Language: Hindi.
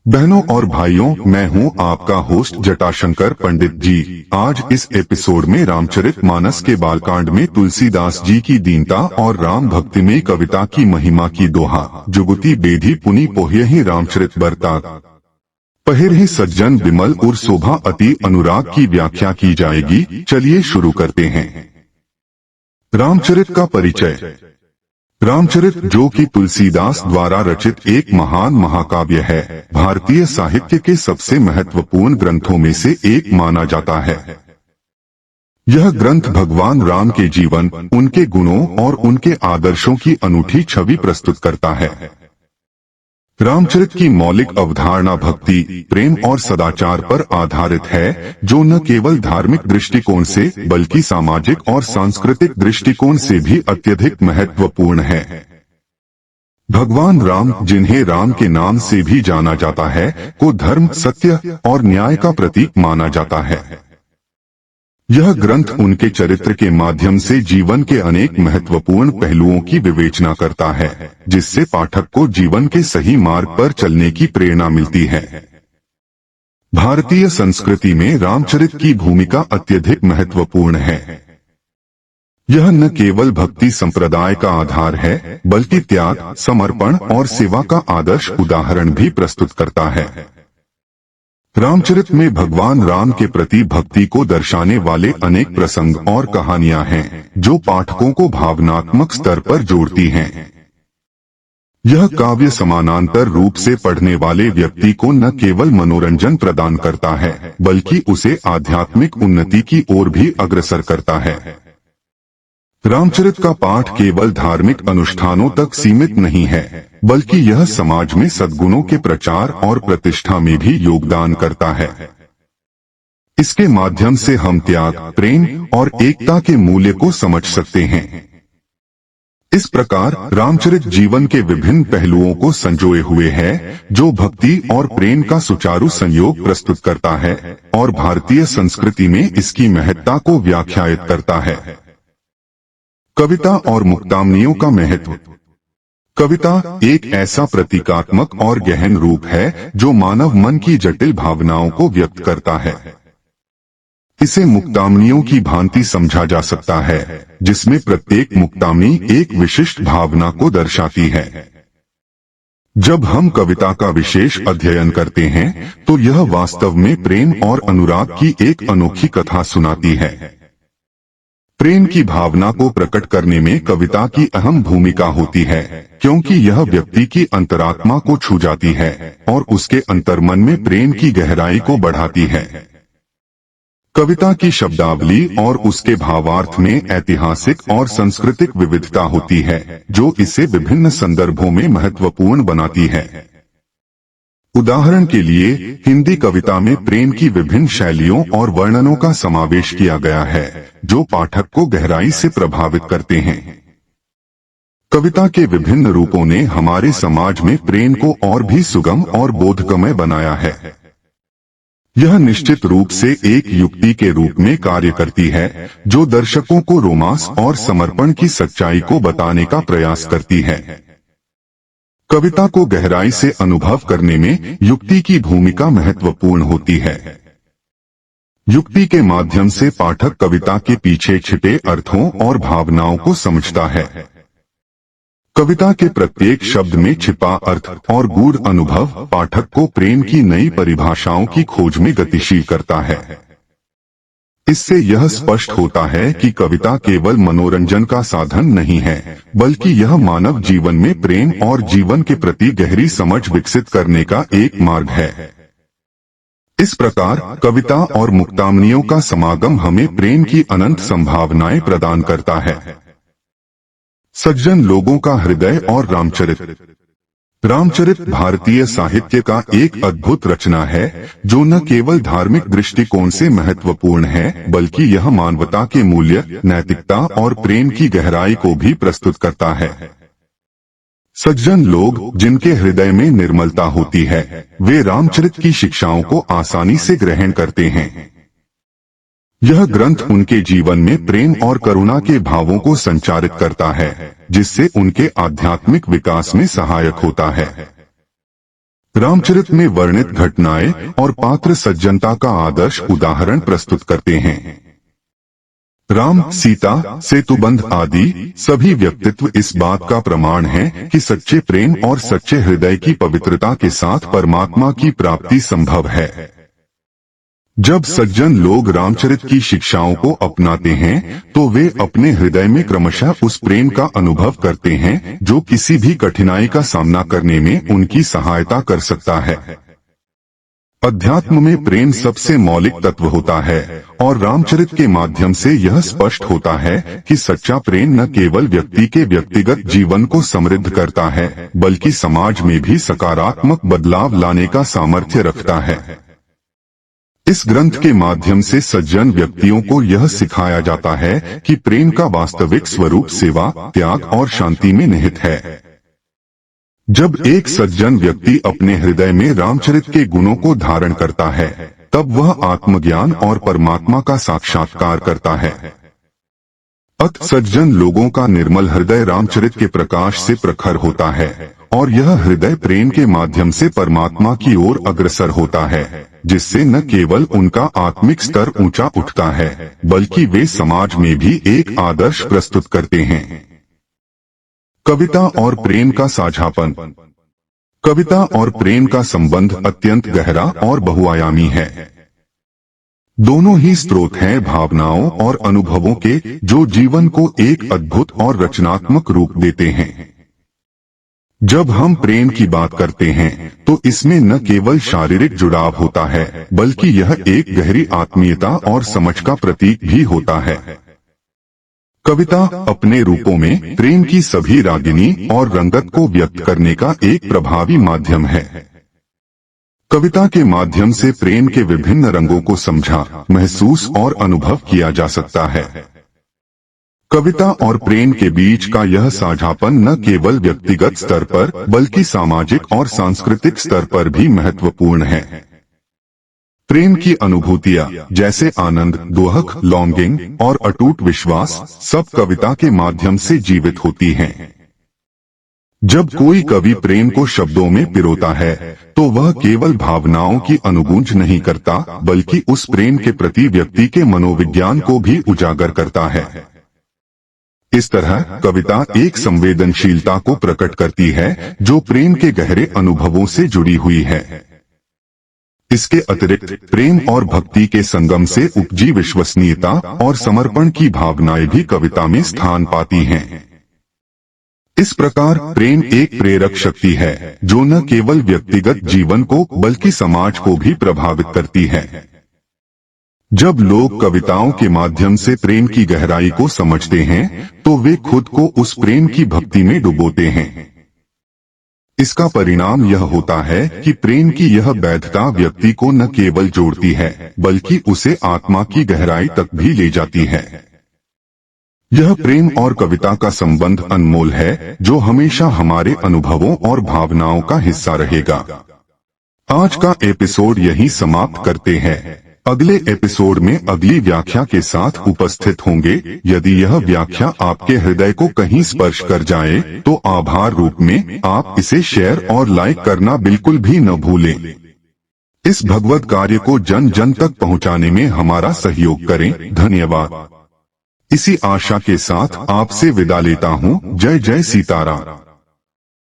बहनों और भाइयों, मैं हूं आपका होस्ट जटाशंकर पंडित जी। आज इस एपिसोड में रामचरितमानस के बालकांड में तुलसीदास जी की दीनता और राम भक्ति में कविता की महिमा की दोहा जुगुति बेधी पुनि पोह्यहि रामचरित बरता पहिरहि सज्जन विमल और शोभा अति अनुराग की व्याख्या की जाएगी। चलिए शुरू करते हैं। रामचरित का परिचय। रामचरित, जो कि तुलसीदास द्वारा रचित एक महान महाकाव्य है, भारतीय साहित्य के सबसे महत्वपूर्ण ग्रंथों में से एक माना जाता है। यह ग्रंथ भगवान राम के जीवन, उनके गुणों और उनके आदर्शों की अनूठी छवि प्रस्तुत करता है। रामचरित की मौलिक अवधारणा भक्ति, प्रेम और सदाचार पर आधारित है, जो न केवल धार्मिक दृष्टिकोण से बल्कि सामाजिक और सांस्कृतिक दृष्टिकोण से भी अत्यधिक महत्वपूर्ण है। भगवान राम, जिन्हें राम के नाम से भी जाना जाता है, को धर्म, सत्य और न्याय का प्रतीक माना जाता है। यह ग्रंथ उनके चरित्र के माध्यम से जीवन के अनेक महत्वपूर्ण पहलुओं की विवेचना करता है, जिससे पाठक को जीवन के सही मार्ग पर चलने की प्रेरणा मिलती है। भारतीय संस्कृति में रामचरित की भूमिका अत्यधिक महत्वपूर्ण है। यह न केवल भक्ति संप्रदाय का आधार है, बल्कि त्याग, समर्पण और सेवा का आदर्श उदाहरण भी प्रस्तुत करता है। रामचरित में भगवान राम के प्रति भक्ति को दर्शाने वाले अनेक प्रसंग और कहानियां हैं, जो पाठकों को भावनात्मक स्तर पर जोड़ती हैं। यह काव्य समानांतर रूप से पढ़ने वाले व्यक्ति को न केवल मनोरंजन प्रदान करता है, बल्कि उसे आध्यात्मिक उन्नति की ओर भी अग्रसर करता है। रामचरित का पाठ केवल धार्मिक अनुष्ठानों तक सीमित नहीं है, बल्कि यह समाज में सद्गुणों के प्रचार और प्रतिष्ठा में भी योगदान करता है। इसके माध्यम से हम त्याग, प्रेम और एकता के मूल्य को समझ सकते हैं। इस प्रकार रामचरित जीवन के विभिन्न पहलुओं को संजोए हुए है, जो भक्ति और प्रेम का सुचारू संयोग प्रस्तुत करता है और भारतीय संस्कृति में इसकी महत्ता को व्याख्यायित करता है। कविता और मुक्तामनियों का महत्व। कविता एक ऐसा प्रतीकात्मक और गहन रूप है, जो मानव मन की जटिल भावनाओं को व्यक्त करता है। इसे मुक्तामनियों की भांति समझा जा सकता है, जिसमें प्रत्येक मुक्तामनी एक विशिष्ट भावना को दर्शाती है। जब हम कविता का विशेष अध्ययन करते हैं, तो यह वास्तव में प्रेम और अनुराग की एक अनोखी कथा सुनाती है। प्रेम की भावना को प्रकट करने में कविता की अहम भूमिका होती है, क्योंकि यह व्यक्ति की अंतरात्मा को छू जाती है और उसके अंतर्मन में प्रेम की गहराई को बढ़ाती है। कविता की शब्दावली और उसके भावार्थ में ऐतिहासिक और सांस्कृतिक विविधता होती है, जो इसे विभिन्न संदर्भों में महत्वपूर्ण बनाती है। उदाहरण के लिए, हिंदी कविता में प्रेम की विभिन्न शैलियों और वर्णनों का समावेश किया गया है, जो पाठक को गहराई से प्रभावित करते हैं। कविता के विभिन्न रूपों ने हमारे समाज में प्रेम को और भी सुगम और बोधगम्य बनाया है। यह निश्चित रूप से एक युक्ति के रूप में कार्य करती है, जो दर्शकों को रोमांस और समर्पण की सच्चाई को बताने का प्रयास करती है। कविता को गहराई से अनुभव करने में युक्ति की भूमिका महत्वपूर्ण होती है। युक्ति के माध्यम से पाठक कविता के पीछे छिपे अर्थों और भावनाओं को समझता है। कविता के प्रत्येक शब्द में छिपा अर्थ और गूढ़ अनुभव पाठक को प्रेम की नई परिभाषाओं की खोज में गतिशील करता है। इससे यह स्पष्ट होता है कि कविता केवल मनोरंजन का साधन नहीं है, बल्कि यह मानव जीवन में प्रेम और जीवन के प्रति गहरी समझ विकसित करने का एक मार्ग है। इस प्रकार कविता और मुक्तामनियों का समागम हमें प्रेम की अनंत संभावनाएं प्रदान करता है। सज्जन लोगों का हृदय और रामचरित। रामचरित भारतीय साहित्य का एक अद्भुत रचना है, जो न केवल धार्मिक दृष्टिकोण से महत्वपूर्ण है, बल्कि यह मानवता के मूल्य, नैतिकता और प्रेम की गहराई को भी प्रस्तुत करता है। सज्जन लोग, जिनके हृदय में निर्मलता होती है, वे रामचरित की शिक्षाओं को आसानी से ग्रहण करते हैं। यह ग्रंथ उनके जीवन में प्रेम और करुणा के भावों को संचारित करता है, जिससे उनके आध्यात्मिक विकास में सहायक होता है। रामचरित में वर्णित घटनाएं और पात्र सज्जनता का आदर्श उदाहरण प्रस्तुत करते हैं। राम, सीता, सेतुबंध आदि सभी व्यक्तित्व इस बात का प्रमाण हैं कि सच्चे प्रेम और सच्चे हृदय की पवित्रता के साथ परमात्मा की प्राप्ति संभव है। जब सज्जन लोग रामचरित की शिक्षाओं को अपनाते हैं तो वे अपने हृदय में क्रमशः उस प्रेम का अनुभव करते हैं जो किसी भी कठिनाई का सामना करने में उनकी सहायता कर सकता है। अध्यात्म में प्रेम सबसे मौलिक तत्व होता है और रामचरित के माध्यम से यह स्पष्ट होता है कि सच्चा प्रेम न केवल व्यक्ति के व्यक्तिगत जीवन को समृद्ध करता है बल्कि समाज में भी सकारात्मक बदलाव लाने का सामर्थ्य रखता है। इस ग्रंथ के माध्यम से सज्जन व्यक्तियों को यह सिखाया जाता है कि प्रेम का वास्तविक स्वरूप सेवा, त्याग और शांति में निहित है। जब एक सज्जन व्यक्ति अपने हृदय में रामचरित के गुणों को धारण करता है तब वह आत्मज्ञान और परमात्मा का साक्षात्कार करता है। अत सज्जन लोगों का निर्मल हृदय रामचरित के प्रकाश से प्रखर होता है और यह हृदय प्रेम के माध्यम से परमात्मा की ओर अग्रसर होता है, जिससे न केवल उनका आत्मिक स्तर ऊंचा उठता है बल्कि वे समाज में भी एक आदर्श प्रस्तुत करते हैं। कविता और प्रेम का साझापन। कविता और प्रेम का संबंध अत्यंत गहरा और बहुआयामी है। दोनों ही स्रोत हैं भावनाओं और अनुभवों के जो जीवन को एक अद्भुत और रचनात्मक रूप देते हैं। जब हम प्रेम की बात करते हैं तो इसमें न केवल शारीरिक जुड़ाव होता है बल्कि यह एक गहरी आत्मीयता और समझ का प्रतीक भी होता है। कविता अपने रूपों में प्रेम की सभी रागिनी और रंगत को व्यक्त करने का एक प्रभावी माध्यम है। कविता के माध्यम से प्रेम के विभिन्न रंगों को समझा, महसूस और अनुभव किया जा सकता है। कविता और प्रेम के बीच का यह साझापन न केवल व्यक्तिगत स्तर पर बल्कि सामाजिक और सांस्कृतिक स्तर पर भी महत्वपूर्ण है। प्रेम की अनुभूतियां जैसे आनंद, दुख, लॉन्गिंग और अटूट विश्वास सब कविता के माध्यम से जीवित होती हैं। जब कोई कवि प्रेम को शब्दों में पिरोता है तो वह केवल भावनाओं की अनुगूंज नहीं करता बल्कि उस प्रेम के प्रति व्यक्ति के मनोविज्ञान को भी उजागर करता है। इस तरह कविता एक संवेदनशीलता को प्रकट करती है जो प्रेम के गहरे अनुभवों से जुड़ी हुई है। इसके अतिरिक्त प्रेम और भक्ति के संगम से उपजी विश्वसनीयता और समर्पण की भावनाएं भी कविता में स्थान पाती हैं। इस प्रकार प्रेम एक प्रेरक शक्ति है जो न केवल व्यक्तिगत जीवन को बल्कि समाज को भी प्रभावित करती है। जब लोग कविताओं के माध्यम से प्रेम की गहराई को समझते हैं तो वे खुद को उस प्रेम की भक्ति में डुबोते हैं। इसका परिणाम यह होता है कि प्रेम की यह वैधता व्यक्ति को न केवल जोड़ती है बल्कि उसे आत्मा की गहराई तक भी ले जाती है। यह प्रेम और कविता का संबंध अनमोल है जो हमेशा हमारे अनुभवों और भावनाओं का हिस्सा रहेगा। आज का एपिसोड यहीं समाप्त करते हैं। अगले एपिसोड में अगली व्याख्या के साथ उपस्थित होंगे। यदि यह व्याख्या आपके हृदय को कहीं स्पर्श कर जाए तो आभार रूप में आप इसे शेयर और लाइक करना बिल्कुल भी न भूलें। इस भगवत कार्य को जन जन तक पहुंचाने में हमारा सहयोग करें। धन्यवाद। इसी आशा के साथ आपसे विदा लेता हूं। जय जय सीताराम।